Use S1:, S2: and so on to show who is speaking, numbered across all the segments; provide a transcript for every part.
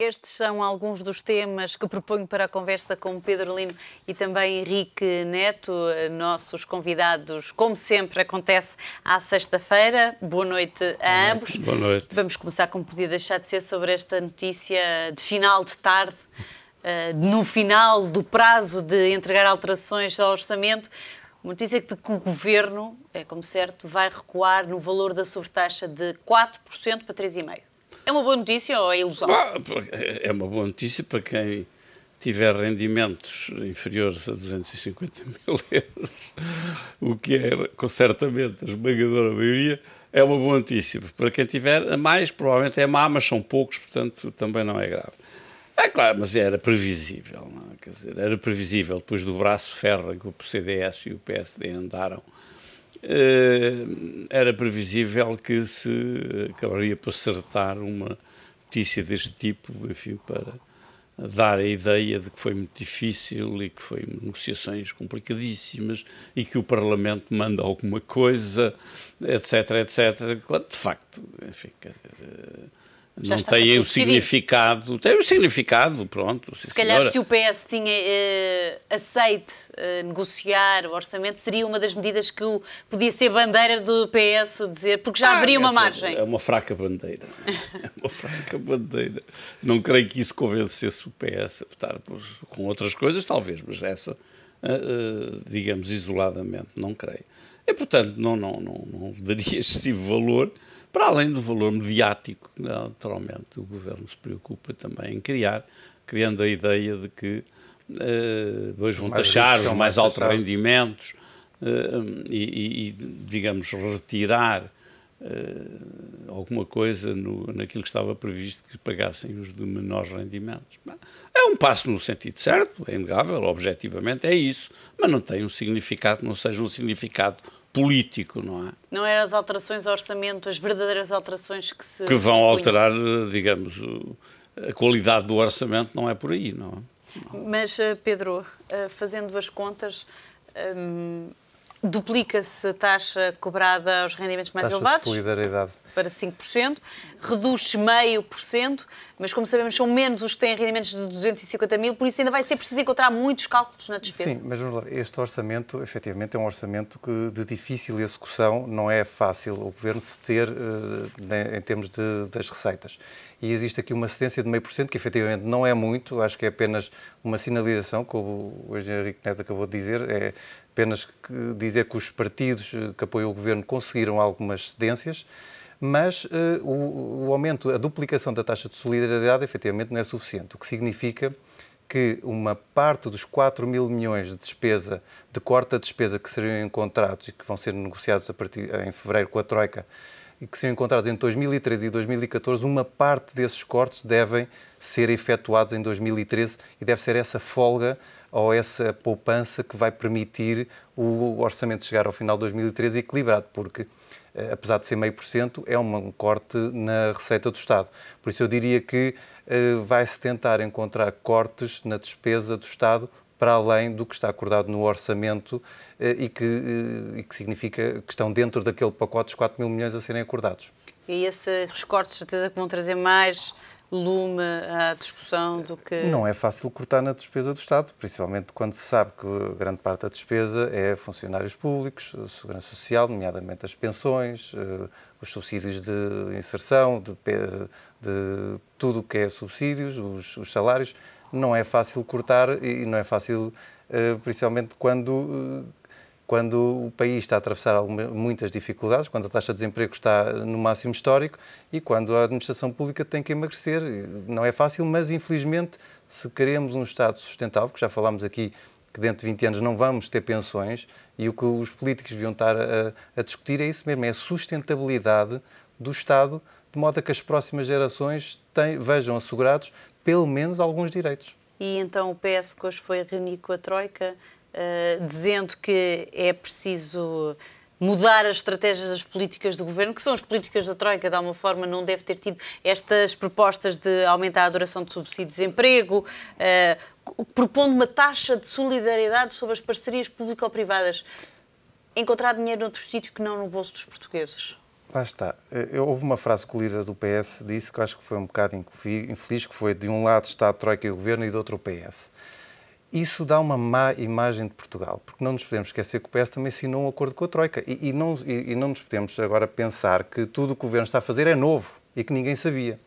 S1: Estes são alguns dos temas que proponho para a conversa com Pedro Lino e também Henrique Neto, nossos convidados, como sempre acontece à sexta-feira. Boa noite a ambos.
S2: Boa noite.
S1: Vamos começar, como podia deixar de ser, sobre esta notícia de final de tarde, no final do prazo de entregar alterações ao orçamento. Uma notícia que o Governo, é como certo, vai recuar no valor da sobretaxa de 4% para 3,5%. É uma boa notícia ou é ilusão?
S2: É uma boa notícia para quem tiver rendimentos inferiores a 250 mil euros, o que é certamente a esmagadora maioria, é uma boa notícia. Para quem tiver a mais, provavelmente é má, mas são poucos, portanto também não é grave. É claro, mas era previsível, não é? Quer dizer, era previsível, depois do braço de ferro em que o CDS e o PSD andaram, era previsível que se acabaria por acertar uma notícia deste tipo, enfim, para dar a ideia de que foi muito difícil e que foi negociações complicadíssimas e que o Parlamento manda alguma coisa, etc, etc, quando de facto, enfim, quer dizer, não tem o significado, tem o significado, pronto.
S1: Se calhar se o PS tinha aceite negociar o orçamento, seria uma das medidas que podia ser bandeira do PS dizer, porque já haveria uma margem.
S2: É uma fraca bandeira. É uma fraca bandeira. Não creio que isso convencesse o PS a votar com outras coisas, talvez, mas essa, digamos, isoladamente, não creio. E, portanto, não daria excessivo valor, para além do valor mediático que, naturalmente, o Governo se preocupa também em criar, criando a ideia de que depois vão taxar os mais altos rendimentos e, digamos, retirar alguma coisa naquilo que estava previsto que pagassem os de menores rendimentos. É um passo no sentido certo, é inegável, objetivamente é isso, mas não tem um significado que não seja um significado político, não é?
S1: Não eram as alterações ao orçamento, as verdadeiras alterações que
S2: vão alterar, digamos, a qualidade do orçamento, não é por aí, não é? Não.
S1: Mas, Pedro, fazendo as contas, duplica-se a taxa cobrada aos rendimentos mais elevados.
S3: Taxa de solidariedade.
S1: Para 5%, reduz-se 0,5%, mas como sabemos são menos os que têm rendimentos de 250 mil, por isso ainda vai ser preciso encontrar muitos cálculos na despesa.
S3: Sim, mas este orçamento, efetivamente, é um orçamento de difícil execução, não é fácil o Governo se ter em termos das receitas. E existe aqui uma cedência de 0,5%, que efetivamente não é muito, acho que é apenas uma sinalização, como o engenheiro Henrique Neto acabou de dizer, é apenas dizer que os partidos que apoiam o Governo conseguiram algumas cedências, mas o aumento, a duplicação da taxa de solidariedade, efetivamente, não é suficiente, o que significa que uma parte dos 4 mil milhões de despesa, de corte da despesa que seriam encontrados e que vão ser negociados em fevereiro com a Troika, e que seriam encontrados em 2013 e 2014, uma parte desses cortes devem ser efetuados em 2013 e deve ser essa folga ou essa poupança que vai permitir o orçamento chegar ao final de 2013 equilibrado, porque apesar de ser 0,5%, é um corte na receita do Estado. Por isso eu diria que vai-se tentar encontrar cortes na despesa do Estado para além do que está acordado no orçamento e que significa que estão dentro daquele pacote dos 4 mil milhões a serem acordados.
S1: E esses cortes, certeza que vão trazer mais lume à discussão do que...
S3: Não é fácil cortar na despesa do Estado, principalmente quando se sabe que grande parte da despesa é funcionários públicos, segurança social, nomeadamente as pensões, os subsídios de inserção, de tudo o que é subsídios, os salários. Não é fácil cortar e não é fácil, principalmente quando o país está a atravessar muitas dificuldades, quando a taxa de desemprego está no máximo histórico e quando a administração pública tem que emagrecer. Não é fácil, mas infelizmente, se queremos um Estado sustentável, porque já falámos aqui que dentro de 20 anos não vamos ter pensões, e o que os políticos deviam estar a discutir é isso mesmo, é a sustentabilidade do Estado, de modo a que as próximas gerações vejam assegurados pelo menos alguns direitos.
S1: E então o PS que hoje foi reunir com a Troika, dizendo que é preciso mudar as estratégias das políticas do Governo, que são as políticas da Troika, de alguma forma não deve ter tido estas propostas de aumentar a duração de subsídios de emprego, propondo uma taxa de solidariedade sobre as parcerias público-privadas. Encontrar dinheiro noutro sítio que não no bolso dos portugueses?
S3: Lá está. Houve uma frase que o líder do PS disse que eu acho que foi um bocado infeliz, que foi: de um lado está a Troika e o Governo e do outro o PS. Isso dá uma má imagem de Portugal, porque não nos podemos esquecer que o PS também assinou um acordo com a Troika e não nos podemos agora pensar que tudo o que o Governo está a fazer é novo e que ninguém sabia.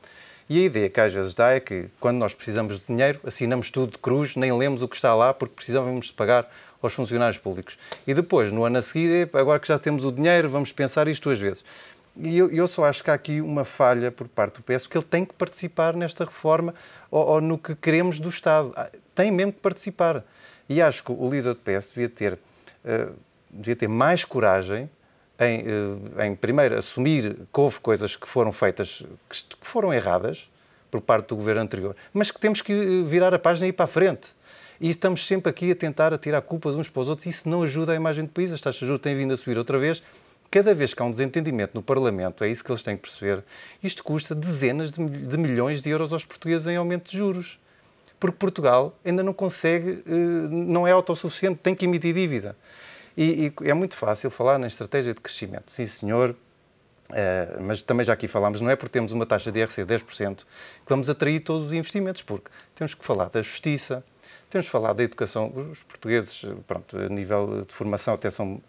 S3: E a ideia que às vezes dá é que, quando nós precisamos de dinheiro, assinamos tudo de cruz, nem lemos o que está lá, porque precisávamos de pagar aos funcionários públicos. E depois, no ano a seguir, agora que já temos o dinheiro, vamos pensar isto 2 vezes. E eu só acho que há aqui uma falha por parte do PS, porque ele tem que participar nesta reforma ou no que queremos do Estado. Tem mesmo que participar. E acho que o líder do PS devia ter mais coragem em primeiro assumir que houve coisas que foram feitas, que foram erradas por parte do governo anterior, mas que temos que virar a página e ir para a frente. E estamos sempre aqui a tentar atirar culpas uns para os outros e isso não ajuda a imagem do país. As taxas de juros têm vindo a subir outra vez. Cada vez que há um desentendimento no Parlamento, é isso que eles têm que perceber, isto custa dezenas de milhões de euros aos portugueses em aumento de juros. Porque Portugal ainda não consegue, não é autossuficiente, tem que emitir dívida. E é muito fácil falar na estratégia de crescimento. Sim, senhor, mas também já aqui falámos, não é porque temos uma taxa de IRC de 10% que vamos atrair todos os investimentos, porque temos que falar da justiça, temos que falar da educação. Os portugueses, pronto, a nível de formação até são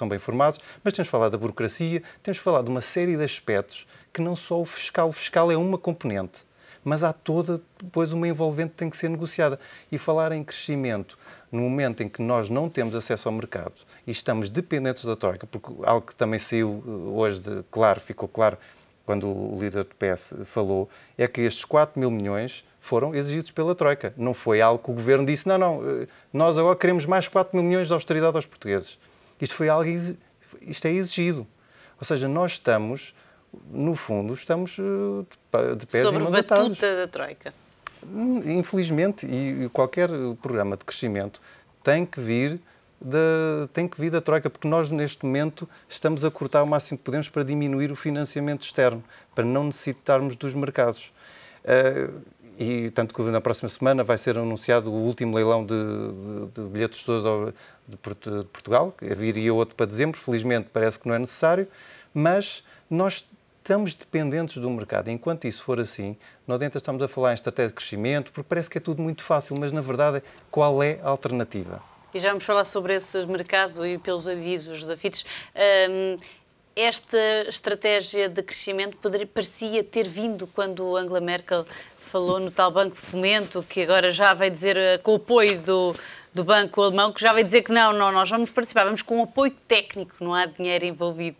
S3: bem formados, mas temos que falar da burocracia, temos que falar de uma série de aspectos que não só o fiscal é uma componente, mas há toda depois uma envolvente que tem que ser negociada. E falar em crescimento no momento em que nós não temos acesso ao mercado e estamos dependentes da Troika, porque algo que também saiu hoje, ficou claro quando o líder do PS falou, é que estes 4 mil milhões foram exigidos pela Troika. Não foi algo que o Governo disse, não, nós agora queremos mais 4 mil milhões de austeridade aos portugueses. Isto é exigido. Ou seja, nós estamos, no fundo, de pés
S1: sobre
S3: e mãos
S1: a
S3: atados.
S1: batuta da Troika.
S3: Infelizmente, e qualquer programa de crescimento tem que vir da Troika, porque nós, neste momento, estamos a cortar o máximo que podemos para diminuir o financiamento externo, para não necessitarmos dos mercados. E tanto que na próxima semana vai ser anunciado o último leilão de bilhetes de Portugal, que viria outro para dezembro, felizmente parece que não é necessário, mas nós estamos dependentes do mercado. Enquanto isso for assim, não adianta estamos a falar em estratégia de crescimento, porque parece que é tudo muito fácil, mas na verdade, qual é a alternativa?
S1: E já vamos falar sobre esse mercado e pelos avisos da FITES. Esta estratégia de crescimento parecia ter vindo quando Angela Merkel falou no tal Banco de Fomento, que agora já vai dizer, com o apoio do Banco Alemão, que já vai dizer que não, nós vamos participar, vamos com um apoio técnico, não há dinheiro envolvido.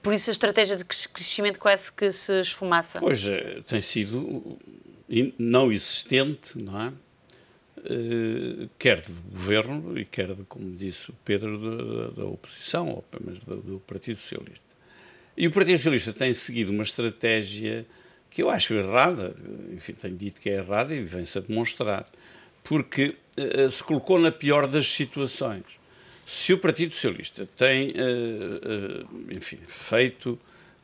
S1: Por isso a estratégia de crescimento quase que se esfumaça.
S2: Pois, tem sido não existente, não é? Quer do Governo e quer, como disse o Pedro, da oposição, ou pelo menos do Partido Socialista. E o Partido Socialista tem seguido uma estratégia que eu acho errada, enfim, tenho dito que é errada e vem-se a demonstrar, porque se colocou na pior das situações. Se o Partido Socialista tem, enfim, feito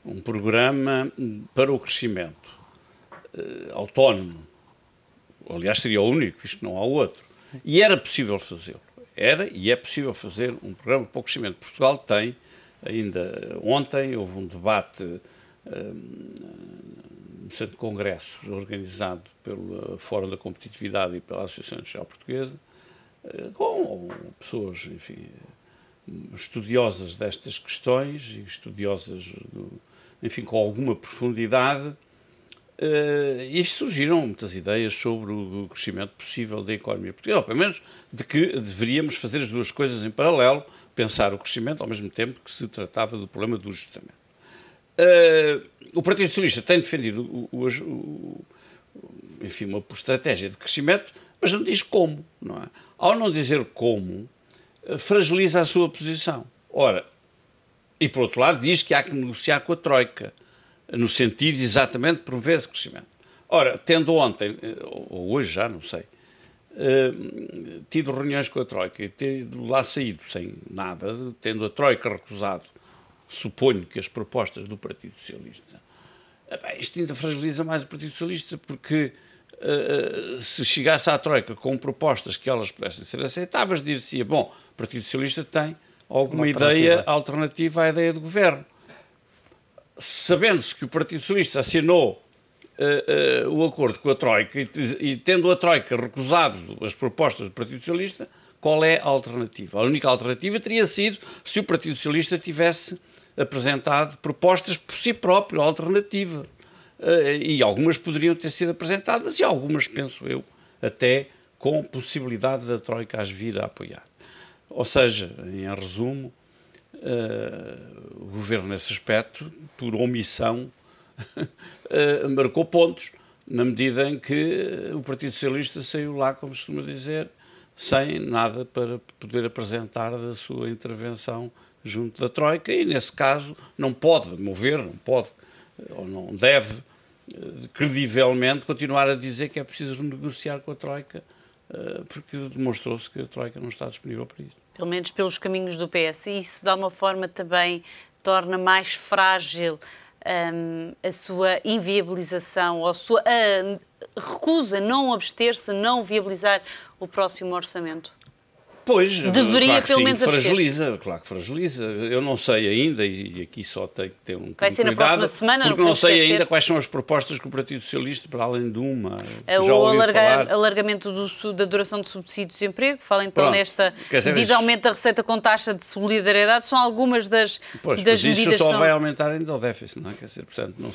S2: um programa para o crescimento autónomo, aliás, seria o único, visto que não há outro. E era possível fazê-lo. Era e é possível fazer um programa para o crescimento. Portugal tem, ainda ontem, houve um debate no Centro de Congressos, organizado pelo Fórum da Competitividade e pela Associação Industrial Portuguesa, com pessoas, enfim, estudiosas destas questões e estudiosas, enfim, com alguma profundidade. E surgiram muitas ideias sobre o crescimento possível da economia portuguesa, ou pelo menos de que deveríamos fazer as duas coisas em paralelo, pensar o crescimento ao mesmo tempo que se tratava do problema do ajustamento. O Partido Socialista tem defendido enfim, uma estratégia de crescimento, mas não diz como, não é? Ao não dizer como, fragiliza a sua posição. Ora, e por outro lado diz que há que negociar com a Troika, no sentido exatamente de promover esse crescimento. Ora, tendo ontem, ou hoje já, não sei, tido reuniões com a Troika e tendo lá saído sem nada, tendo a Troika recusado, suponho que as propostas do Partido Socialista, isto ainda fragiliza mais o Partido Socialista, porque se chegasse à Troika com propostas que elas pudessem ser aceitáveis, dir-se-ia, bom, o Partido Socialista tem alguma ideia alternativa à ideia do Governo. sabendo-se que o Partido Socialista assinou o acordo com a Troika e tendo a Troika recusado as propostas do Partido Socialista, qual é a alternativa? A única alternativa teria sido se o Partido Socialista tivesse apresentado propostas por si próprio, alternativa. E algumas poderiam ter sido apresentadas e algumas, penso eu, até com possibilidade da Troika as vir a apoiar. Ou seja, em resumo, o Governo, nesse aspecto, por omissão, marcou pontos, na medida em que o Partido Socialista saiu lá, como se costuma dizer, sem nada para poder apresentar da sua intervenção junto da Troika e, nesse caso, não pode mover, não pode ou não deve credivelmente continuar a dizer que é preciso negociar com a Troika, porque demonstrou-se que a Troika não está disponível para isso.
S1: Pelo menos pelos caminhos do PS. E isso, de alguma forma, também torna mais frágil a sua inviabilização, ou a sua recusa, não abster-se, não viabilizar o próximo orçamento?
S2: Pois,
S1: deveria
S2: claro que
S1: pelo
S2: sim,
S1: menos
S2: fragiliza, claro que fragiliza. Eu não sei ainda, e aqui só tenho que ter um
S1: Vai ser
S2: cuidado,
S1: na próxima semana,
S2: porque não sei ainda quais são as propostas que o Partido Socialista, para além de uma,
S1: o alargamento da duração de subsídio de desemprego, fala então nesta medida, aumento da receita com taxa de solidariedade, são algumas das medidas.
S2: Isso só vai aumentar ainda o déficit, não é? Quer dizer, portanto, não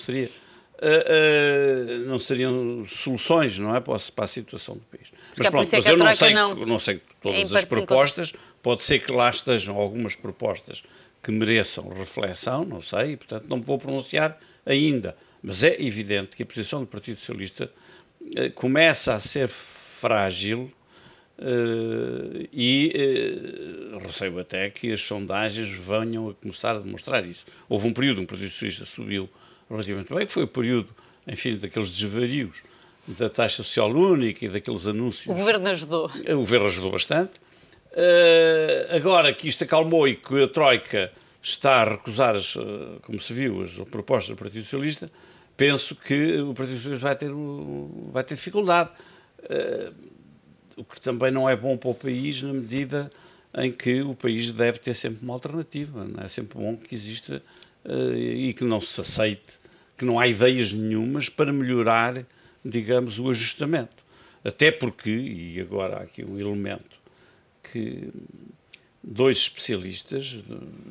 S2: seriam soluções, não é, para a situação do país. Mas pronto, mas eu não sei todas as propostas, pode ser que lá estejam algumas propostas que mereçam reflexão, não sei, e portanto não me vou pronunciar ainda. Mas é evidente que a posição do Partido Socialista começa a ser frágil receio até que as sondagens venham a começar a demonstrar isso. Houve um período em que o Partido Socialista subiu relativamente bem, que foi o período, enfim, daqueles desvarios da taxa social única e daqueles anúncios.
S1: O Governo ajudou.
S2: O Governo ajudou bastante. Agora que isto acalmou e que a Troika está a recusar, como se viu, as propostas do Partido Socialista, penso que o Partido Socialista vai ter dificuldade. O que também não é bom para o país, na medida em que o país deve ter sempre uma alternativa. Não é sempre bom que exista e que não se aceite, que não há ideias nenhumas para melhorar, digamos, o ajustamento. Até porque, e agora há aqui um elemento, que dois especialistas,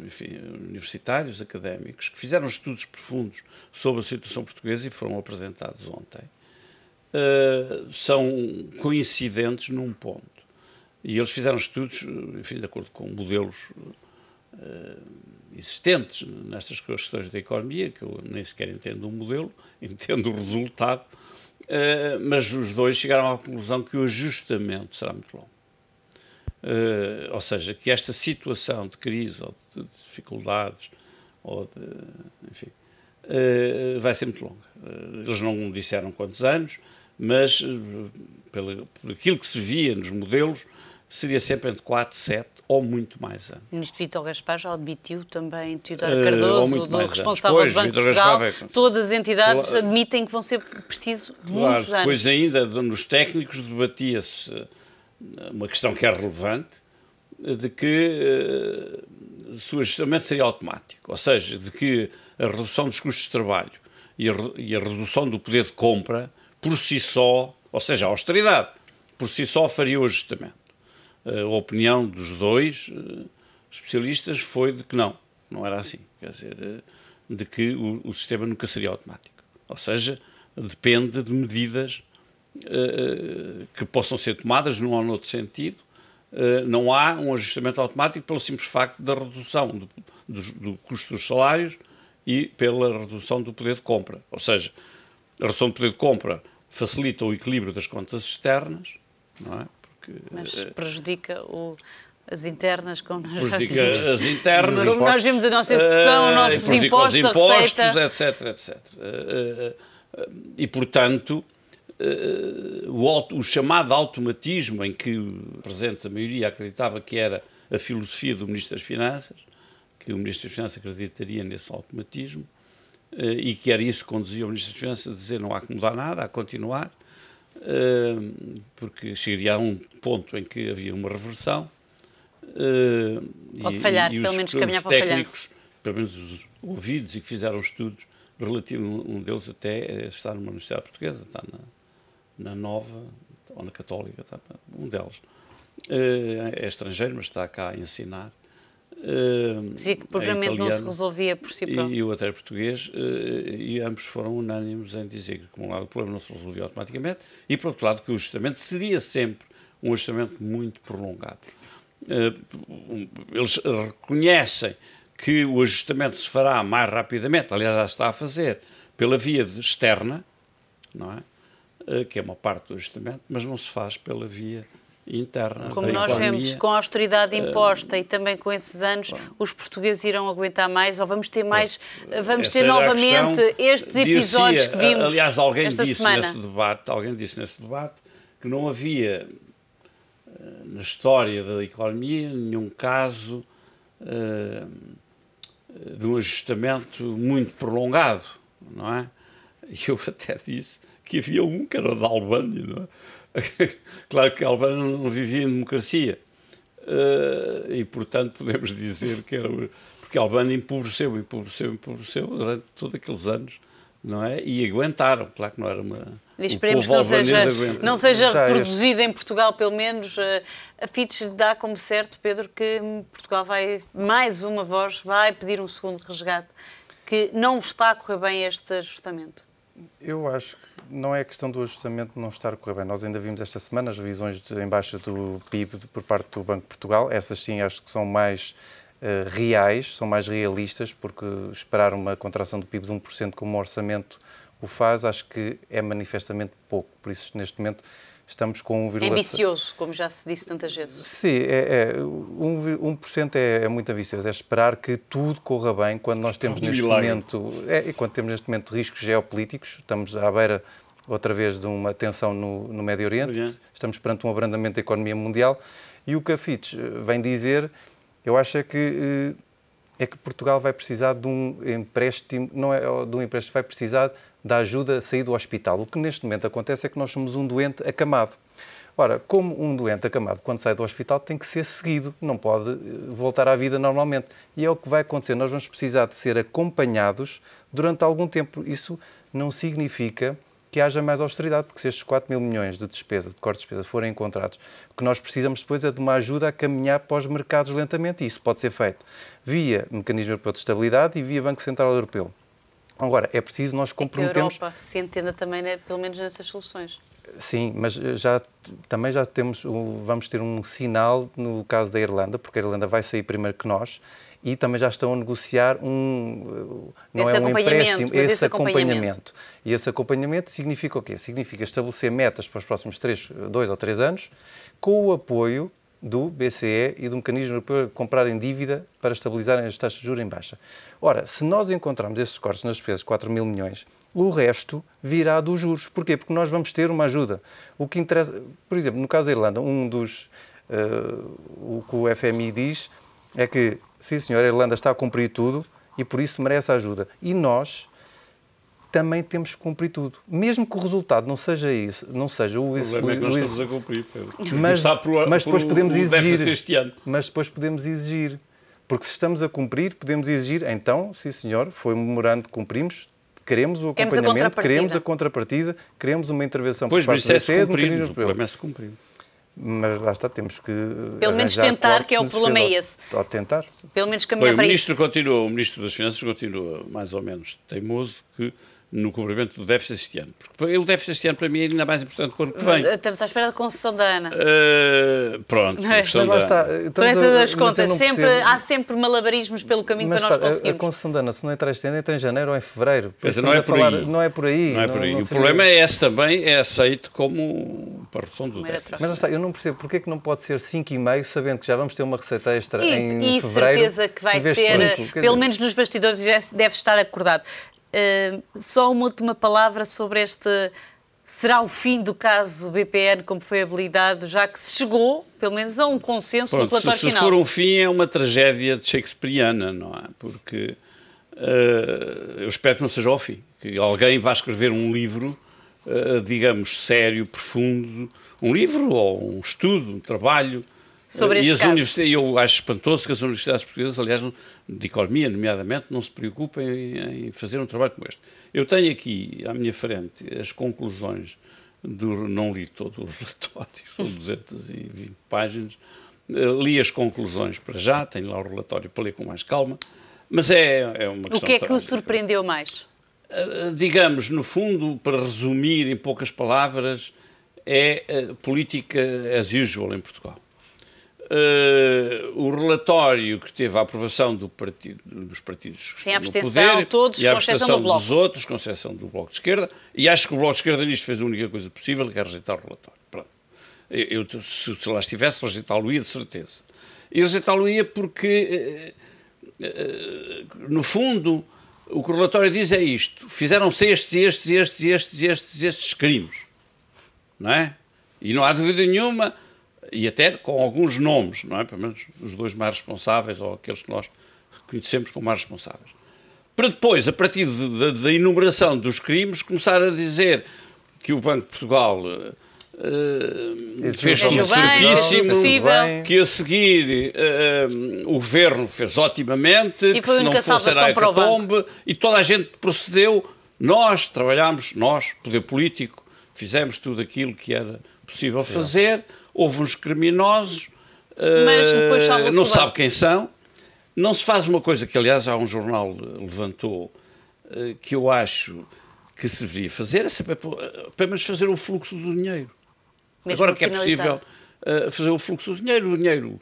S2: enfim, universitários, académicos, que fizeram estudos profundos sobre a situação portuguesa e foram apresentados ontem, são coincidentes num ponto. E eles fizeram estudos, enfim, de acordo com modelos existentes nestas questões da economia, que eu nem sequer entendo o modelo, entendo o resultado, mas os dois chegaram à conclusão que o ajustamento será muito longo. Ou seja, que esta situação de crise ou de dificuldades, enfim, vai ser muito longa. Eles não disseram quantos anos, mas por aquilo que se via nos modelos, seria sempre entre 4, 7 ou muito mais anos.
S1: O ministro Vítor Gaspar já admitiu também, Teodoro Cardoso, do responsável do Banco de Portugal, todas as entidades admitem que vão ser precisos muitos anos.
S2: Depois ainda, nos técnicos, debatia-se uma questão que é relevante, de que o ajustamento seria automático, ou seja, de que a redução dos custos de trabalho e a redução do poder de compra, por si só, ou seja, a austeridade, por si só faria o ajustamento. A opinião dos dois especialistas foi de que não era assim. Quer dizer, de que o sistema nunca seria automático. Ou seja, depende de medidas que possam ser tomadas num ou noutro sentido. Não há um ajustamento automático pelo simples facto da redução do custo dos salários e pela redução do poder de compra. Ou seja, a redução do poder de compra facilita o equilíbrio das contas externas, não é?
S1: Mas prejudica as internas, como
S2: prejudica as internas,
S1: como nós vimos a nossa execução, os nossos impostos, a receita,
S2: etc. E, portanto, o chamado automatismo, em que presentes a maioria acreditava que era a filosofia do Ministro das Finanças, que o Ministro das Finanças acreditaria nesse automatismo, e que era isso que conduzia o Ministro das Finanças a dizer não há que mudar nada, há que continuar, porque chegaria a um ponto em que havia uma reversão.
S1: Pode falhar, pelo menos caminhar para o falhanço.
S2: Pelo menos ouvidos e que fizeram estudos relativos, um deles até está numa universidade portuguesa, está na Nova, ou na Católica, está, um deles. É estrangeiro, mas está cá a ensinar.
S1: Dizia que propriamente não se resolvia por si próprio.
S2: E o outro é português, e ambos foram unânimes em dizer que, por um lado, o problema não se resolvia automaticamente, e, por outro lado, que o ajustamento seria sempre um ajustamento muito prolongado. Eles reconhecem que o ajustamento se fará mais rapidamente, aliás, já está a fazer, pela via externa, não é? Que é uma parte do ajustamento, mas não se faz pela via interna.
S1: Como nós vemos, com a austeridade imposta e também com esses anos, os portugueses irão aguentar mais, ou vamos ter mais, vamos ter novamente estes episódios que vimos.
S2: Aliás, alguém
S1: esta
S2: disse
S1: semana.
S2: nesse debate que não havia na história da economia nenhum caso de um ajustamento muito prolongado, não é? E eu até disse que havia um que era da Albânia, não é? Claro que a Albânia não vivia em democracia e, portanto, podemos dizer que era... Porque a Albânia empobreceu durante todos aqueles anos, não é? E aguentaram, claro que não era uma...
S1: E esperemos que não seja reproduzida em Portugal, pelo menos. A Fitch dá como certo, Pedro, que Portugal vai, mais uma voz, vai pedir um segundo resgate, que não está a correr bem este ajustamento.
S3: Eu acho que não é questão do ajustamento não estar a correr bem. Nós ainda vimos esta semana as revisões em baixa do PIB por parte do Banco de Portugal. Essas sim acho que são mais reais, são mais realistas, porque esperar uma contração do PIB de 1% como o orçamento o faz, acho que é manifestamente pouco. Por isso, neste momento, estamos com 1,7%.
S1: É ambicioso, como já se disse tantas vezes.
S3: Sim, 1% é muito ambicioso. É esperar que tudo corra bem quando nós temos neste momento... quando temos neste momento riscos geopolíticos, estamos à beira, outra vez, de uma tensão no Médio Oriente, estamos perante um abrandamento da economia mundial, e o que a Fitch vem dizer, eu acho é que Portugal vai precisar de um empréstimo, não é de um empréstimo, vai precisar da ajuda a sair do hospital. O que neste momento acontece é que nós somos um doente acamado. Ora, como um doente acamado, quando sai do hospital, tem que ser seguido, não pode voltar à vida normalmente. E é o que vai acontecer. Nós vamos precisar de ser acompanhados durante algum tempo. Isso não significa que haja mais austeridade, porque se estes 4 mil milhões de despesa, de cortes de despesa, forem encontrados, o que nós precisamos depois é de uma ajuda a caminhar para os mercados lentamente. E isso pode ser feito via Mecanismo Europeu de Estabilidade e via Banco Central Europeu. Agora, é preciso nós comprometermos...
S1: Que a Europa se entenda também, pelo menos nessas soluções.
S3: Sim, mas também já vamos ter um sinal no caso da Irlanda, porque a Irlanda vai sair primeiro que nós, e também já estão a negociar um empréstimo, esse acompanhamento. E esse acompanhamento significa o quê? Significa estabelecer metas para os próximos 2 ou 3 anos, com o apoio do BCE e do Mecanismo Europeu de comprarem dívida para estabilizarem as taxas de juros em baixa. Ora, se nós encontrarmos esses cortes nas despesas, 4 mil milhões, o resto virá dos juros. Porquê? Porque nós vamos ter uma ajuda. O que interessa, por exemplo, no caso da Irlanda, o que o FMI diz é que, sim senhor, a Irlanda está a cumprir tudo e por isso merece a ajuda. E nós também temos que cumprir tudo. Mesmo que o resultado não seja isso, não seja o...
S2: O problema é que nós estamos a cumprir, Pedro.
S3: Mas depois podemos exigir.
S2: Este ano.
S3: Mas depois podemos exigir. Porque se estamos a cumprir, podemos exigir, então, sim senhor, foi um memorando que cumprimos, queremos o acompanhamento, queremos a contrapartida, queremos uma intervenção por parte do BCE, do Mecanismo Europeu.
S2: O problema é se cumprir.
S3: Mas lá está, temos que...
S1: Pelo menos tentar, que é o problema é esse.
S3: Ou tentar.
S1: Pelo menos caminhar para isso.
S2: O Ministro das Finanças continua mais ou menos teimoso no cumprimento do déficit este ano. Porque o déficit este ano, para mim, é ainda mais importante que o ano que vem.
S1: Estamos à espera da concessão da Ana.
S2: Pronto,
S1: a
S2: questão da Ana.
S1: São essas as contas. Há sempre malabarismos pelo caminho para nós conseguirmos.
S3: A concessão da Ana, se não entrar este ano, entra em janeiro ou em fevereiro.
S2: Não é por aí.
S3: Não é por aí.
S2: Não é por aí. O problema é esse também, é aceito como para a redução do déficit.
S3: Mas lá está, eu não percebo porque é que não pode ser 5,5, sabendo que já vamos ter uma receita extra em
S1: e
S3: fevereiro.
S1: E certeza que vai ser, pelo menos nos bastidores, já deve estar acordado. Só uma última palavra sobre será o fim do caso BPN como foi habilitado, já que se chegou, pelo menos, a um consenso no relatório final.
S2: Se for um fim, é uma tragédia shakespeariana, não é? Porque eu espero que não seja o fim, que alguém vá escrever um livro, digamos, sério, profundo, um livro ou um estudo, um trabalho
S1: sobre este caso.
S2: Eu acho espantoso que as universidades portuguesas, aliás, de economia, nomeadamente, não se preocupem em fazer um trabalho como este. Eu tenho aqui à minha frente as conclusões não li todo o relatório, são 220 páginas, li as conclusões para já, tenho lá o relatório para ler com mais calma, mas é uma questão...
S1: O que é que o surpreendeu mais?
S2: Digamos, no fundo, para resumir em poucas palavras, é política as usual em Portugal. O relatório que teve a aprovação dos partidos
S1: sem abstenção,
S2: poder,
S1: todos,
S2: e a
S1: com exceção
S2: abstenção
S1: do Bloco.
S2: dos outros, com exceção do Bloco de Esquerda, e acho que o Bloco de Esquerda nisto fez a única coisa possível, que é rejeitar o relatório. Pronto. Se lá estivesse, rejeitá-lo-ia de certeza. E rejeitá-lo-ia porque, no fundo, o que o relatório diz é isto: fizeram-se estes crimes, não é? E não há dúvida nenhuma, e até com alguns nomes, não é? Pelo menos os dois mais responsáveis, ou aqueles que nós conhecemos como mais responsáveis. Para depois, a partir da enumeração dos crimes, começar a dizer que o Banco de Portugal fez tudo certíssimo, que a seguir o Governo fez otimamente, que se não fosse era a hecatombe, e toda a gente procedeu. Nós trabalhámos, poder político, fizemos tudo aquilo que era possível fazer. Houve uns criminosos,
S1: mas depois
S2: não sabe quem são. Não se faz uma coisa que, aliás, há um jornal levantou, que eu acho que se devia fazer, é sempre apenas fazer o fluxo do dinheiro.
S1: Mesmo
S2: agora que é possível fazer o fluxo do dinheiro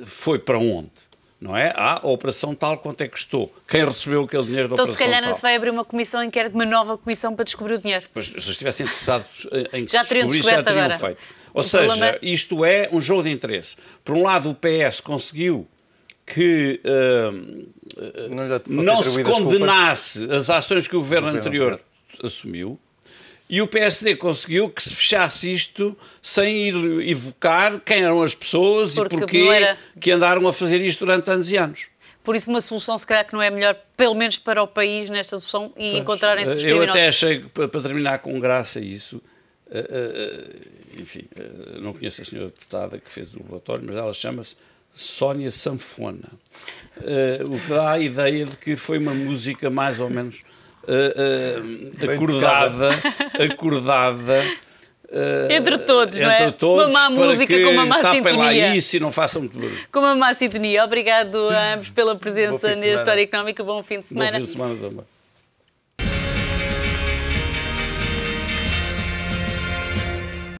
S2: foi para onde? Não é? A operação tal, quanto é que custou? Quem recebeu aquele dinheiro da operação tal?
S1: Então, se calhar, não se vai abrir uma comissão de inquérito, uma nova comissão para descobrir o dinheiro.
S2: Mas se estivessem interessados em que
S1: já
S2: se descobrisse, já teriam
S1: agora
S2: feito. Ou seja, isto é um jogo de interesse. Por um lado, o PS conseguiu que não se condenasse as ações que o governo anterior assumiu, e o PSD conseguiu que se fechasse isto sem ir evocar quem eram as pessoas e porquê que andaram a fazer isto durante anos e anos.
S1: Por isso, uma solução, se calhar, que não é melhor, pelo menos para o país, nesta solução, e encontrarem esses criminosos.
S2: Eu até achei, para terminar com graça isso, enfim, não conheço a senhora deputada que fez o relatório, mas ela chama-se Sónia Sanfona, o que dá a ideia de que foi uma música mais ou menos acordada
S1: entre todos, não é? Uma má música com uma má sintonia.
S2: Lá isso e não façam muito barulho.
S1: Com uma má sintonia. Obrigado a ambos pela presença neste História Económica. Bom fim de semana.
S2: Bom fim de semana também.